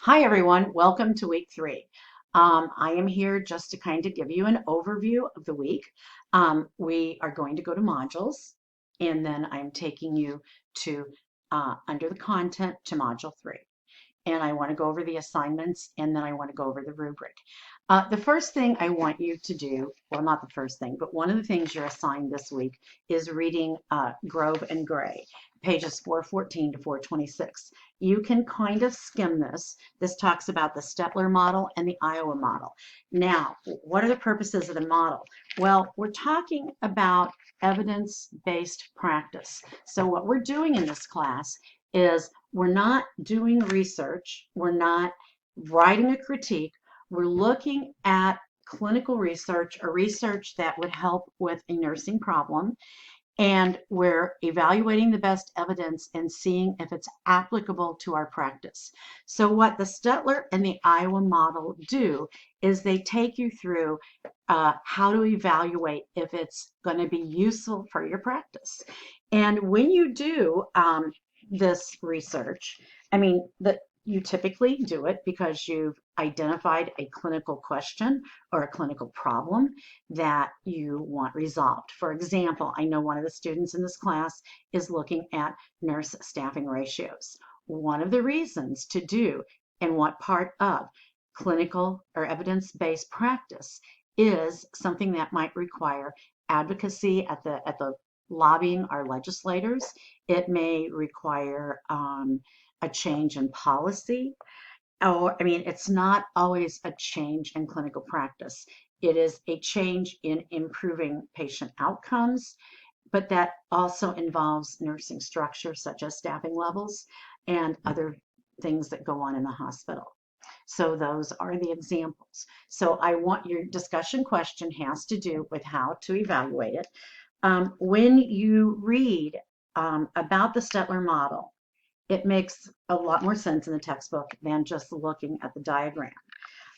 Hi, everyone. Welcome to week 3. I am here just to kind of give you an overview of the week. We are going to go to modules, and then I'm taking you to under the content to module 3. And I want to go over the assignments, and then I want to go over the rubric. The first thing I want you to do, well, not the first thing, but one of the things you're assigned this week is reading Grove and Gray, pages 414 to 426. You can kind of skim this. This talks about the Stettler model and the Iowa model. Now, what are the purposes of the model? Well, we're talking about evidence-based practice. So what we're doing in this class is we're not doing research, we're not writing a critique, we're looking at clinical research or research that would help with a nursing problem, and we're evaluating the best evidence and seeing if it's applicable to our practice. So what the Stettler and the Iowa model do is they take you through how to evaluate if it's going to be useful for your practice. And when you do this research, you typically do it because you've identified a clinical question or a clinical problem that you want resolved. For example, I know one of the students in this class is looking at nurse staffing ratios. One of the reasons to do and what part of clinical or evidence-based practice is something that might require advocacy at the lobbying our legislators. It may require a change in policy. It's not always a change in clinical practice. It is a change in improving patient outcomes, but that also involves nursing structure such as staffing levels and other things that go on in the hospital. So those are the examples. So I want your discussion question has to do with how to evaluate it. When you read about the Stettler model, it makes a lot more sense in the textbook than just looking at the diagram.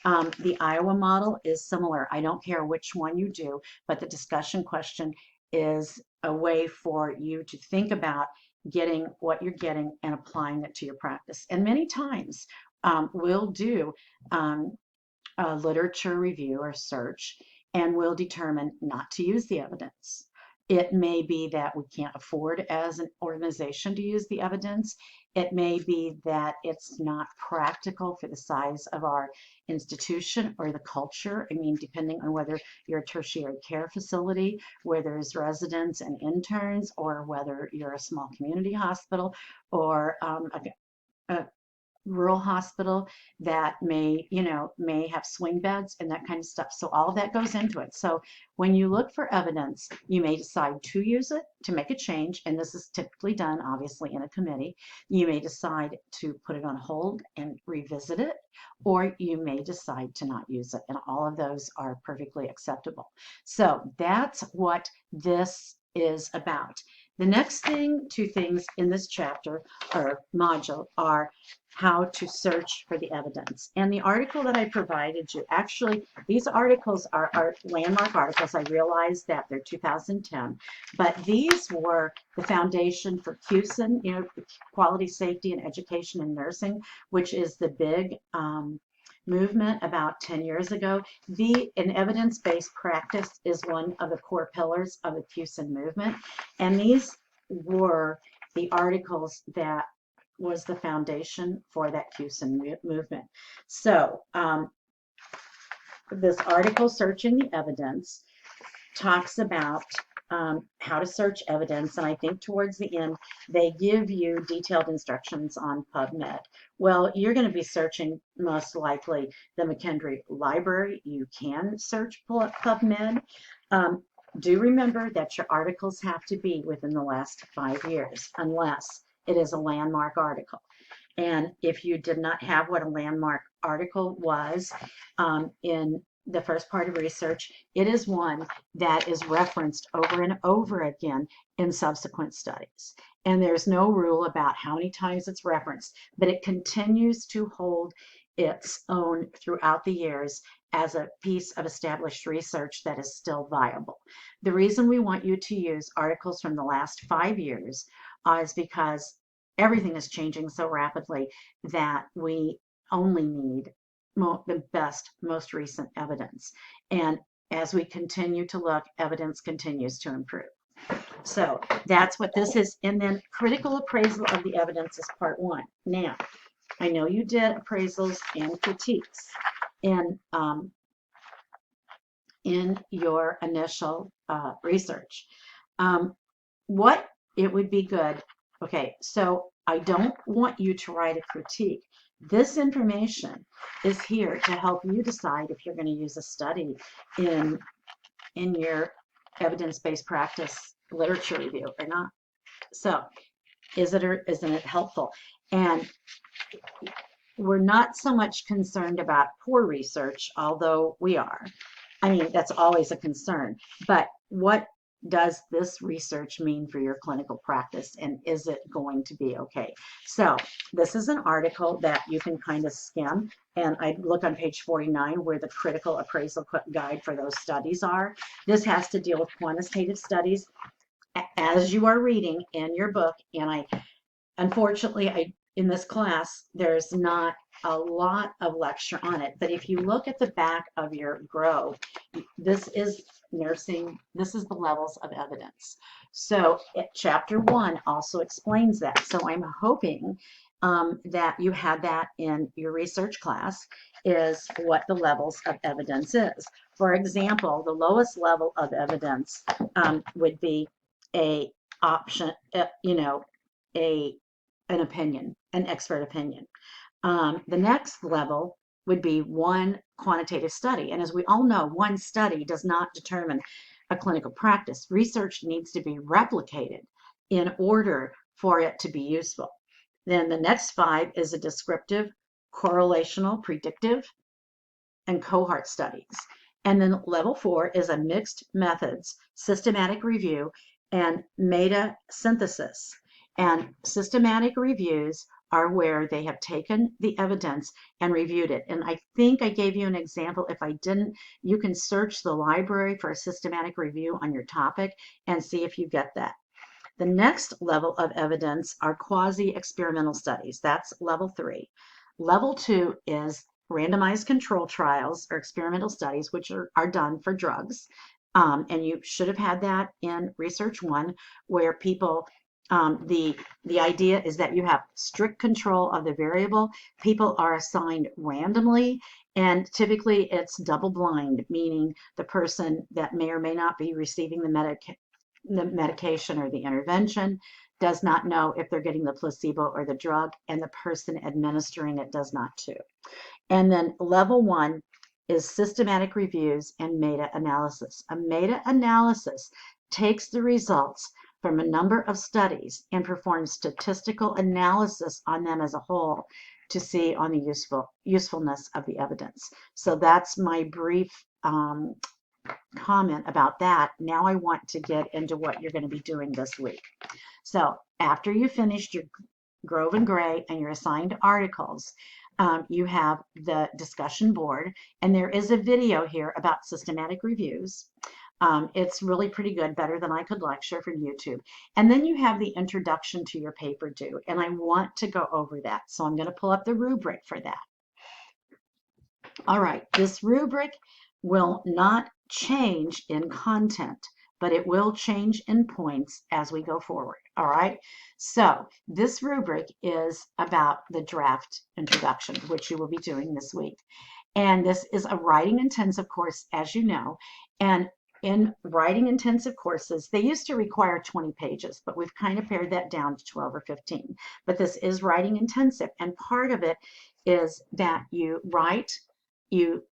The Iowa model is similar. I don't care which one you do, but the discussion question is a way for you to think about getting what you're getting and applying it to your practice. And many times we'll do a literature review or search, and we'll determine not to use the evidence. It may be that we can't afford as an organization to use the evidence. It may be that it's not practical for the size of our institution or the culture. Depending on whether you're a tertiary care facility where there's residents and interns, or whether you're a small community hospital or a rural hospital that may have swing beds and that kind of stuff. So all of that goes into it. So when you look for evidence, you may decide to use it to make a change, and this is typically done obviously in a committee. You may decide to put it on hold and revisit it, or you may decide to not use it, and all of those are perfectly acceptable. So that's what this is about. The next two things in this chapter or module are how to search for the evidence. And the article that I provided you, actually, these articles are landmark articles. I realize that they're 2010, but these were the foundation for QSIN, Quality, Safety, and Education in Nursing, which is the big movement about 10 years ago. An evidence-based practice is one of the core pillars of the QSIN movement. And these were the articles that was the foundation for that QSIN movement. So this article, Searching the Evidence, talks about how to search evidence, and I think towards the end they give you detailed instructions on PubMed. Well, you're going to be searching most likely the McKendree Library. You can search PubMed. Do remember that your articles have to be within the last 5 years, unless it is a landmark article. And if you did not have what a landmark article was in the first part of research, it is one that is referenced over and over again in subsequent studies. And there's no rule about how many times it's referenced, but it continues to hold its own throughout the years as a piece of established research that is still viable. The reason we want you to use articles from the last 5 years is because everything is changing so rapidly that we only need the best, most recent evidence. And as we continue to look, evidence continues to improve. So that's what this is. And then critical appraisal of the evidence is part one. Now, I know you did appraisals and critiques in your initial research. What it would be good, okay, so I don't want you to write a critique. This information is here to help you decide if you're going to use a study in your evidence-based practice literature review or not. So is it or isn't it helpful? And we're not so much concerned about poor research, although we are. I mean, that's always a concern. But what does this research mean for your clinical practice, and is it going to be okay? So this is an article that you can kind of skim, and I look on page 49 where the critical appraisal guide for those studies are. This has to deal with quantitative studies as you are reading in your book, and unfortunately, in this class, there's not a lot of lecture on it, but if you look at the back of your GROW, this is nursing, this is the levels of evidence. So chapter 1 also explains that. So I'm hoping that you had that in your research class, is what the levels of evidence is. For example, the lowest level of evidence would be a option, an opinion, an expert opinion. The next level would be one quantitative study. And as we all know, one study does not determine a clinical practice. Research needs to be replicated in order for it to be useful. Then the next 5 is a descriptive, correlational, predictive, and cohort studies. And then level 4 is a mixed methods, systematic review, and meta synthesis. And systematic reviews are where they have taken the evidence and reviewed it. And I think I gave you an example. If I didn't, you can search the library for a systematic review on your topic and see if you get that. The next level of evidence are quasi-experimental studies. That's level 3. Level 2 is randomized control trials or experimental studies, which are done for drugs. And you should have had that in research 1, where people, the idea is that you have strict control of the variable. People are assigned randomly, and typically it's double blind, meaning the person that may or may not be receiving the medication or the intervention does not know if they're getting the placebo or the drug, and the person administering it does not too. And then level 1 is systematic reviews and meta-analysis. A meta-analysis takes the results from a number of studies and performs statistical analysis on them as a whole to see on the usefulness of the evidence. So that's my brief comment about that. Now I want to get into what you're going to be doing this week. So after you finished your Grove and Gray and your assigned articles, you have the discussion board, and there is a video here about systematic reviews. It's really pretty good, better than I could lecture from YouTube. And then you have the introduction to your paper due, and I want to go over that. So I'm going to pull up the rubric for that. All right, this rubric will not change in content, but it will change in points as we go forward. All right, so this rubric is about the draft introduction, which you will be doing this week. And this is a writing intensive course, as you know. And in writing intensive courses, they used to require 20 pages, but we've kind of pared that down to 12 or 15. But this is writing intensive, and part of it is that you write, you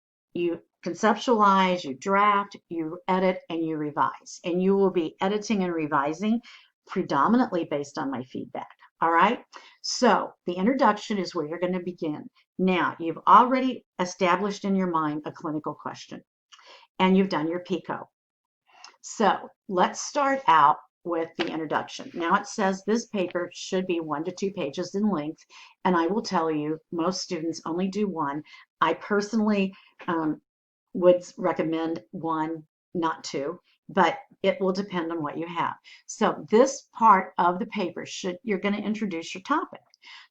conceptualize, you draft, you edit, and you revise. And you will be editing and revising predominantly based on my feedback. All right, so the introduction is where you're going to begin. Now, you've already established in your mind a clinical question, and you've done your PICO. So let's start out with the introduction. Now it says this paper should be 1 to 2 pages in length, and I will tell you, most students only do 1. I personally would recommend 1, not 2, but it will depend on what you have. So this part of the paper, you're going to introduce your topic.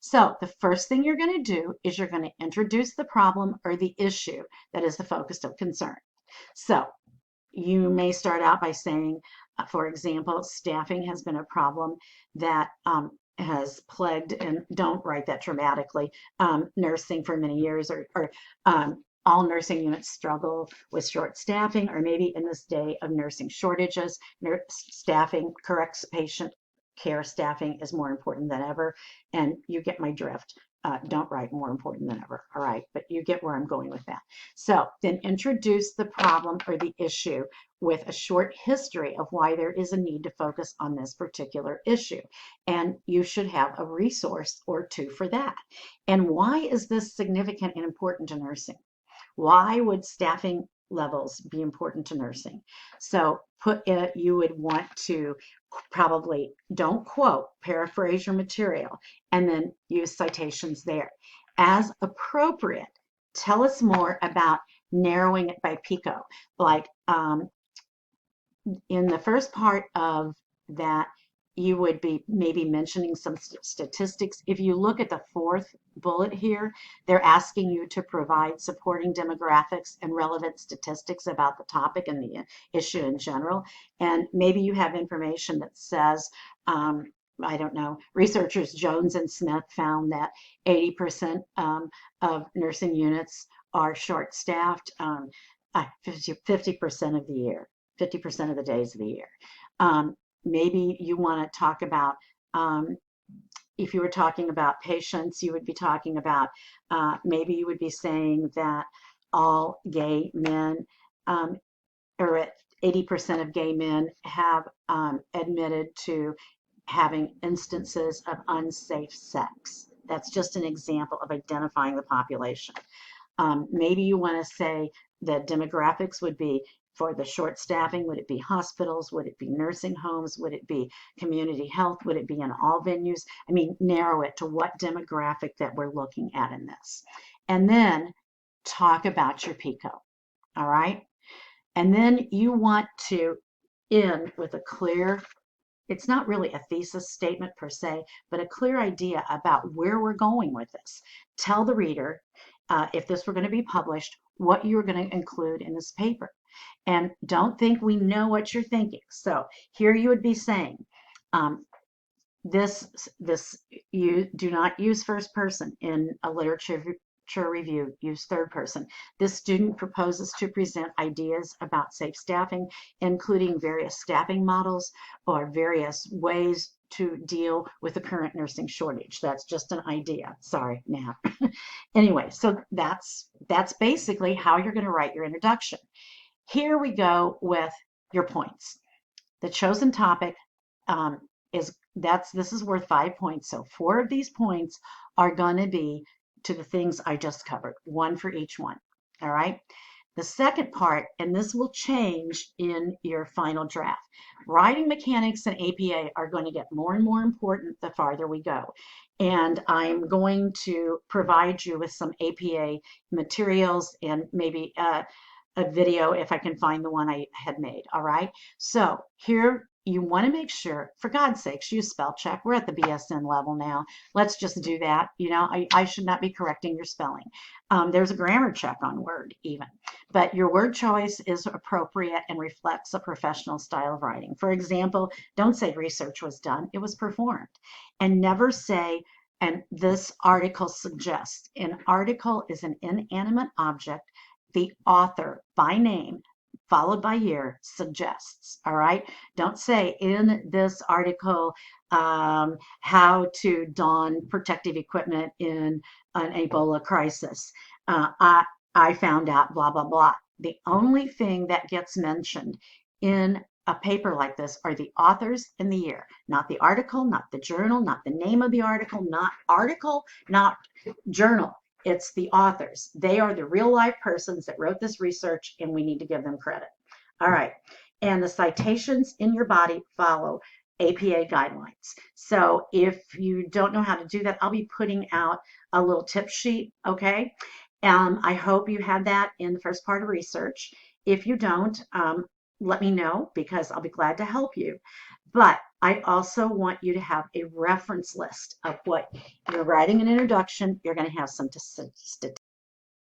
So the first thing you're going to do is you're going to introduce the problem or the issue that is the focus of concern. So you may start out by saying, for example, staffing has been a problem that has plagued, and don't write that dramatically, nursing for many years, or all nursing units struggle with short staffing, or maybe in this day of nursing shortages, staffing, correct patient care staffing is more important than ever, and you get my drift. Don't write more important than ever, all right, but you get where I'm going with that. So then introduce the problem or the issue with a short history of why there is a need to focus on this particular issue. And you should have a resource or two for that. And why is this significant and important to nursing? Why would staffing levels be important to nursing? So you would want to probably, don't quote, paraphrase your material, and then use citations there. As appropriate, tell us more about narrowing it by PICO. Like in the first part of that, you would be maybe mentioning some statistics. If you look at the fourth bullet here, they're asking you to provide supporting demographics and relevant statistics about the topic and the issue in general. And maybe you have information that says, I don't know, researchers Jones and Smith found that 80% of nursing units are short-staffed 50% of the year. 50% of the days of the year. Maybe you want to talk about, if you were talking about patients, you would be talking about, maybe you would be saying that all gay men, or 80% of gay men have admitted to having instances of unsafe sex. That's just an example of identifying the population. Maybe you want to say that demographics would be, for the short staffing, would it be hospitals? Would it be nursing homes? Would it be community health? Would it be in all venues? I mean, narrow it to what demographic that we're looking at in this. And then talk about your PICO, all right? And then you want to end with a clear, it's not really a thesis statement per se, but a clear idea about where we're going with this. Tell the reader, if this were going to be published, what you're going to include in this paper. And don't think we know what you're thinking. So here you would be saying, you do not use first person in a literature review, use third person. This student proposes to present ideas about safe staffing, including various staffing models or various ways to deal with the current nursing shortage. That's just an idea. Sorry, now. Anyway, so that's basically how you're going to write your introduction. Here we go with your points. The chosen topic this is worth 5 points. So 4 of these points are going to be to the things I just covered, 1 for each one. All right. The second part, and this will change in your final draft, writing mechanics and APA are going to get more and more important the farther we go. And I'm going to provide you with some APA materials and maybe a video if I can find the one I had made. All right. So here you want to make sure, for God's sakes, use spell check. We're at the BSN level now. Let's just do that. You know, I should not be correcting your spelling. There's a grammar check on Word even, but your word choice is appropriate and reflects a professional style of writing. For example, don't say research was done, it was performed. And never say, and this article suggests. An article is an inanimate object the author by name followed by year suggests. All right. Don't say in this article how to don protective equipment in an Ebola crisis. I found out blah, blah, blah. The only thing that gets mentioned in a paper like this are the authors and the year, not the article, not the journal, not the name of the article, not journal. It's the authors. They are the real life persons that wrote this research, and we need to give them credit. All right. And the citations in your body follow APA guidelines. So if you don't know how to do that, I'll be putting out a little tip sheet. Okay. I hope you had that in the first part of research. If you don't, let me know because I'll be glad to help you. But I also want you to have a reference list of what you're writing an introduction. You're going to have some statistics